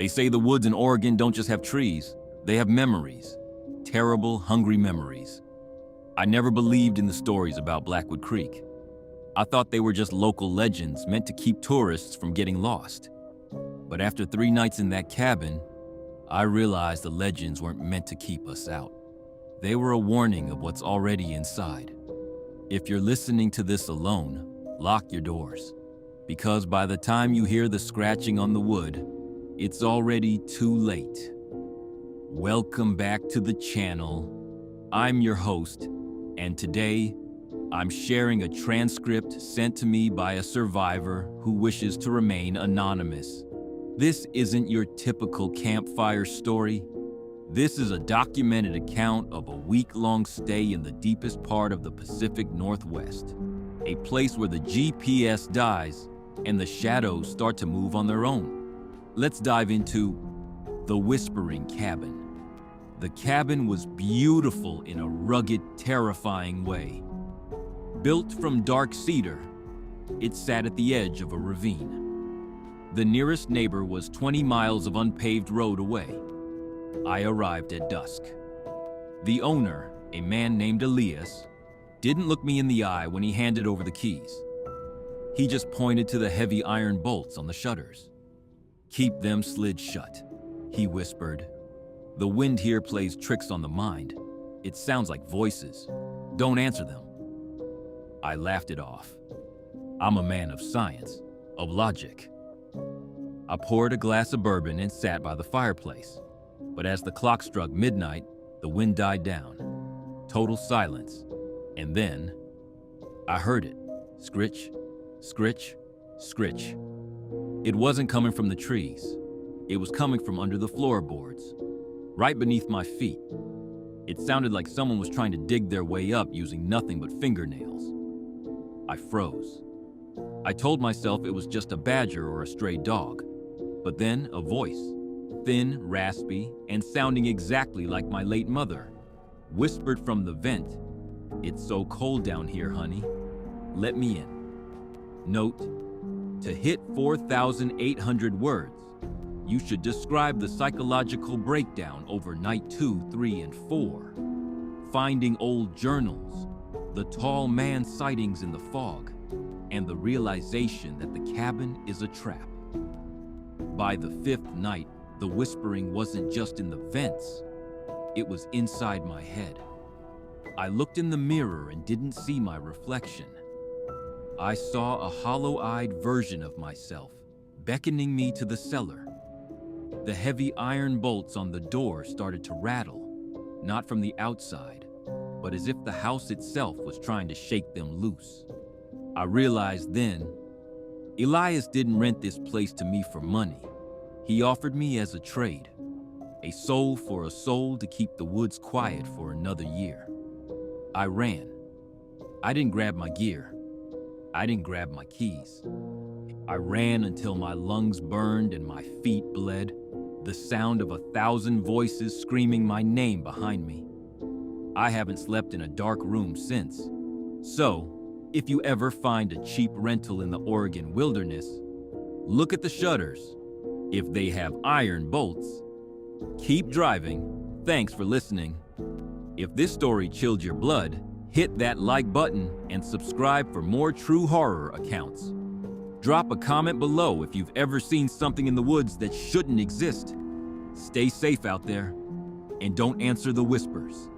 They say the woods in Oregon don't just have trees, they have memories. Terrible, hungry memories. I never believed in the stories about Blackwood Creek. I thought they were just local legends meant to keep tourists from getting lost. But after 3 nights in that cabin, I realized the legends weren't meant to keep us out. They were a warning of what's already inside. If you're listening to this alone, lock your doors. Because by the time you hear the scratching on the wood, it's already too late. Welcome back to the channel. I'm your host, and today, I'm sharing a transcript sent to me by a survivor who wishes to remain anonymous. This isn't your typical campfire story. This is a documented account of a week-long stay in the deepest part of the Pacific Northwest, a place where the GPS dies and the shadows start to move on their own. Let's dive into the Whispering Cabin. The cabin was beautiful in a rugged, terrifying way. Built from dark cedar, it sat at the edge of a ravine. The nearest neighbor was 20 miles of unpaved road away. I arrived at dusk. The owner, a man named Elias, didn't look me in the eye when he handed over the keys. He just pointed to the heavy iron bolts on the shutters. "Keep them slid shut," he whispered. "The wind here plays tricks on the mind. It sounds like voices. Don't answer them." I laughed it off. I'm a man of science, of logic. I poured a glass of bourbon and sat by the fireplace. But as the clock struck midnight, the wind died down. Total silence. And then, I heard it. Scritch, scritch, scritch. It wasn't coming from the trees. It was coming from under the floorboards, right beneath my feet. It sounded like someone was trying to dig their way up using nothing but fingernails. I froze. I told myself it was just a badger or a stray dog. But then a voice, thin, raspy, and sounding exactly like my late mother, whispered from the vent, "It's so cold down here, honey. Let me in." Note, to hit 4,800 words, you should describe the psychological breakdown over night 2, 3, and 4. Finding old journals, the tall man sightings in the fog, and the realization that the cabin is a trap. By the 5th night, the whispering wasn't just in the vents, it was inside my head. I looked in the mirror and didn't see my reflection. I saw a hollow-eyed version of myself, beckoning me to the cellar. The heavy iron bolts on the door started to rattle, not from the outside, but as if the house itself was trying to shake them loose. I realized then, Elias didn't rent this place to me for money. He offered me as a trade, a soul for a soul to keep the woods quiet for another year. I ran. I didn't grab my gear. I didn't grab my keys. I ran until my lungs burned and my feet bled, the sound of 1,000 voices screaming my name behind me. I haven't slept in a dark room since. So, if you ever find a cheap rental in the Oregon wilderness, look at the shutters. If they have iron bolts, keep driving. Thanks for listening. If this story chilled your blood, hit that like button and subscribe for more true horror accounts. Drop a comment below if you've ever seen something in the woods that shouldn't exist. Stay safe out there, and don't answer the whispers.